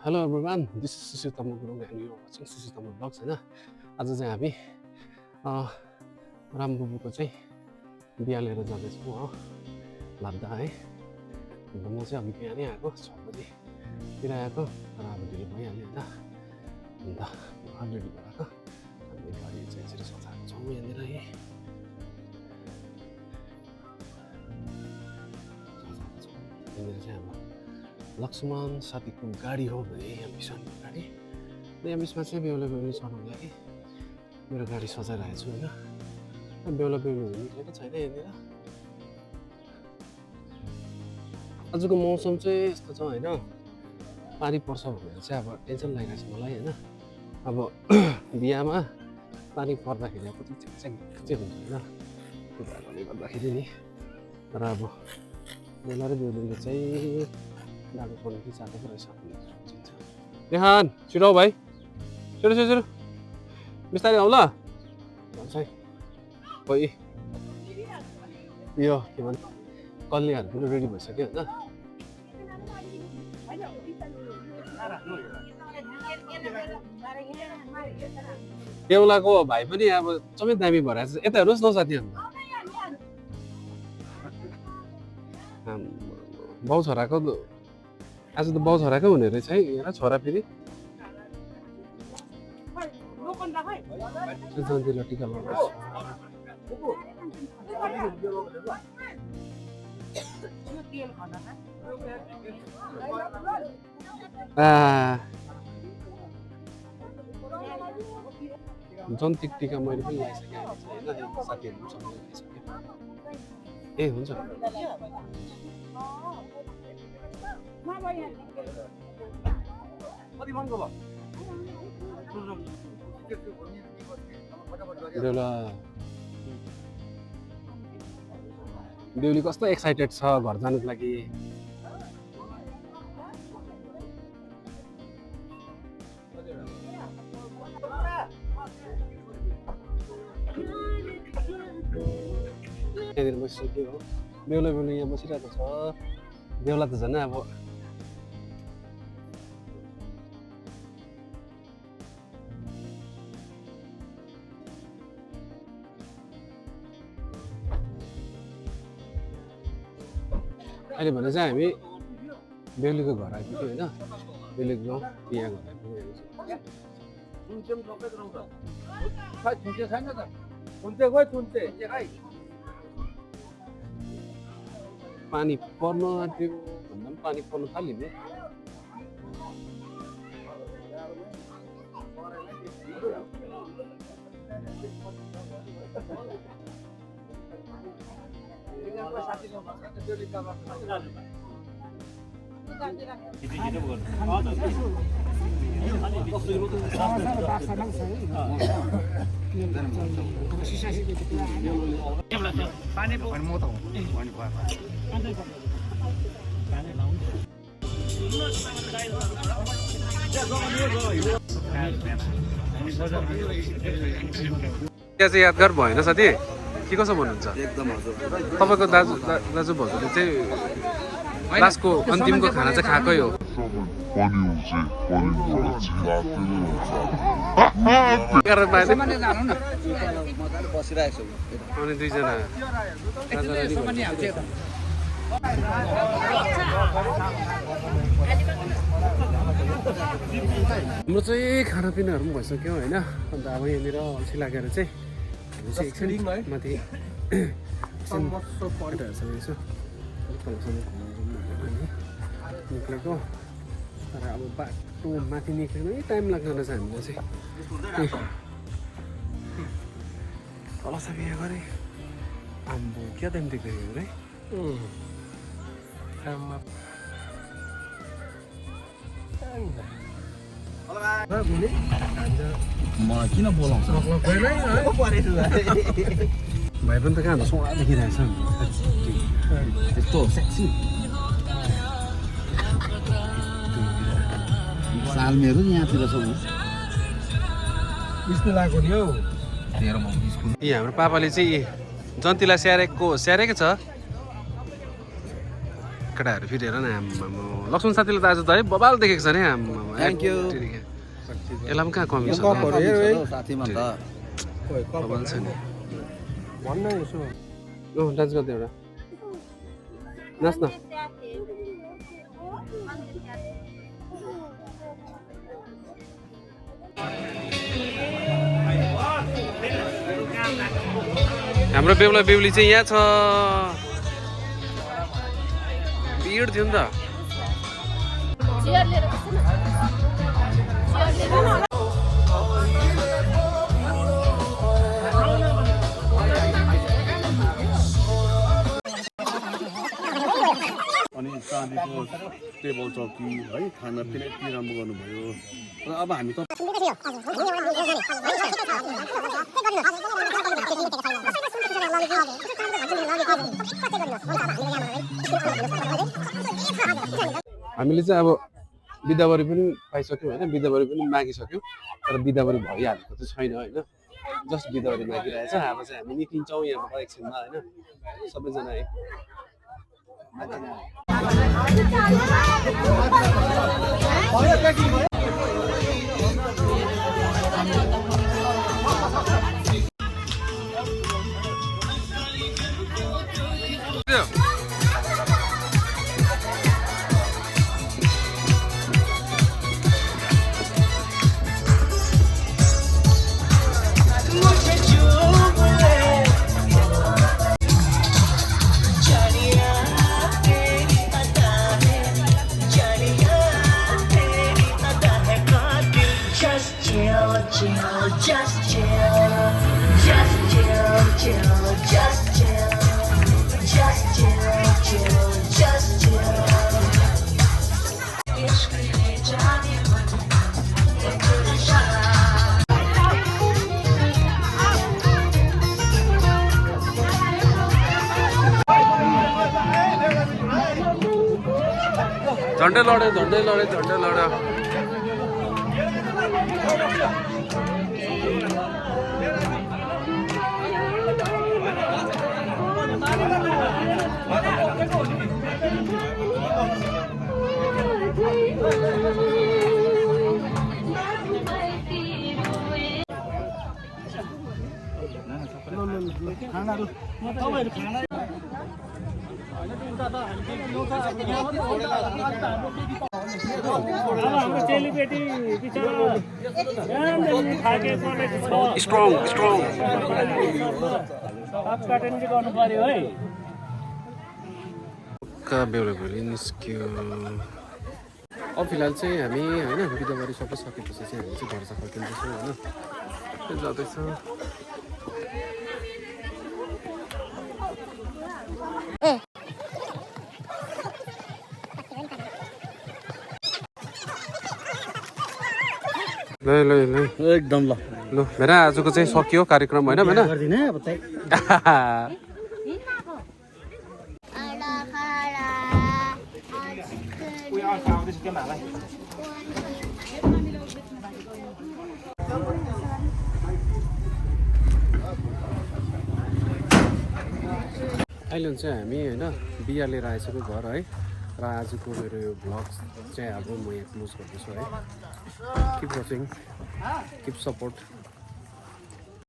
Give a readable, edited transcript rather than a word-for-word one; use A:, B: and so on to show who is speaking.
A: Hello everyone, this is Sisi Tamu Gurung and you are watching Sisi Tamu Vlogs हैन। आज चाहिँ हामी राम बुबुको चाहिँ बिहा लिएर जाँदैछौँ हो लाद्दा है। अन्त म चाहिँ अघि बिहानै आएको 6 बजेतिर आएको तर अब ढिलो भइहाल्यो हैन। अन्त अलरेडी भएर हामी गाडी चाहिँ यसरी सजाएको छौँ यहाँनिर है। यहाँनिर चाहिँ हाम्रो लक्ष्मण साथीको गाडी हो भने यहाँ बिसनको गाडी र यहाँ बिचमा चाहिँ बेहुला बेहुली चढ्नुको लागि मेरो गाडी सजाइरहेको छु होइन। बेहुला बेहुली निक्लेको छैन यहाँनिर। आजको मौसम चाहिँ यस्तो छ होइन, पानी पर्छ भनेर चाहिँ अब टेन्सन लागिरहेको छ मलाई होइन। अब बिहामा पानी पर्दाखेरि अब कति चाहिँ हुन्छ होइन, त्यो भएकोले गर्दाखेरि नि। तर अब बेहुला र बेहुलीले चाहिँ डाँडो पढ्नु कि जाँदैको रहेछ भन्ने सोचिन्छ। रेहान छिटो भाइ, छिटो छिटो छिटो बिस्तारै आऊ ल भन्छ है। खोइ यो के भन्छ कल्लीहरू पनि रेडी भइसक्यो होइन। बेहुलाको भाइ पनि अब सबै दामी भएर यता हेर्नुहोस् न साथी। बाउ छोराको आज त बाउ छोराकै हुने रहेछ है। हेर छोरा फेरि जन्तीलाई टिका लगाउँछ। जन्ती टिका मैले पनि लगाइसकेँ होइन, साथीहरू पनि सबै लगाइसकेँ। ए हुन्छ बेहुली कस्तो एक्साइटेड छ घर जानुको लागि। यहाँनिर बसिसक्यो हो, बेहुला बेहुली यहाँ बसिरहेको छ। बेहुला त झन् अब अहिले भने चाहिँ हामी बेहुलीको घर आइपुग्यो होइन। बेहुलीको गाउँ बिहा घर आइपुग्यो। पानी पर्न आँट्यो भन्दा पनि पानी पर्नु थाल्यो नि। चाहिँ यादगार भएन साथी के कसो भन्नुहुन्छ?
B: एकदम हजुर।
A: तपाईँको दाजु भाउजूले चाहिँ लास्टको अन्तिमको खाना चाहिँ खाएकै हो। अनि दुईजना हाम्रो चाहिँ खानापिनाहरू पनि भइसक्यो होइन। अन्त अब यहाँनिर अल्छी लागेर चाहिँ हामी चाहिँ एकछिन माथि निक्लेको। तर अब बाटो माथि निक्लिनै टाइम लाग्दो रहेछ हामीलाई चाहिँ। तल चाहिँ बिहा गरेँ आम्बो क्या टाइम देख्दैन है।
B: मलाई किन बोलाउँछ?
A: भाइ पनि त कहाँ सोडा देखिरहेछ नि
B: यस्तो सेक्सी साल मेरो यहाँतिर छ।
A: स्कुल आएको नि हौ। यी हाम्रो पापाले चाहिँ जन्तीलाई स्याहारेकै छ। केटाहरू फेरि हेर न आम्मामा लक्ष्मण साथीले त आज त है बबाल देखेको छ नि आम्मामा
B: Thank you.
A: यसलाई पनि कहाँ कमी छ
B: साथीमा त
A: बबाल छ नि
C: भन्न यसो
A: डान्स गर्दै एउटा नाच्न हाम्रो बेहुला बेहुली चाहिँ यहाँ छ भिड थियो नि त
D: अनि चाँदीको टेबल चौकी है खानापिना यति राम्रो गर्नुभयो र अब हामी त
A: हामीले चाहिँ अब बिदावरी पनि पाइसक्यौँ होइन बिदावरी पनि मागिसक्यौँ तर बिदावरी भइहालेको चाहिँ छैन होइन जस्ट बिदावरी मागिरहेछ अब चाहिँ हामी निक्लिन्छौँ यहाँबाट एकछिनमा होइन सबैजना है झन्डै लड्यो झन्डै लड्यो झन्डै लड्यो स्ट्रङ स्ट्रङ बेहुला बेहुली निस्क्यो अब फिलहाल चाहिँ हामी होइन बिदाबारी सबै सकेपछि चाहिँ हामी चाहिँ घर चाहिँ फर्किँदैछौँ होइन जाँदैछ ल
D: एकदम ल
A: लु भेना आजको चाहिँ सकियो कार्यक्रम होइन भेना अहिले चाहिँ हामी होइन बिहा लिएर आइसक्यो घर है र आजको मेरो यो भ्लग चाहिँ अब म यहाँ क्लोज गर्दैछु है किप वाचिङ किप सपोर्ट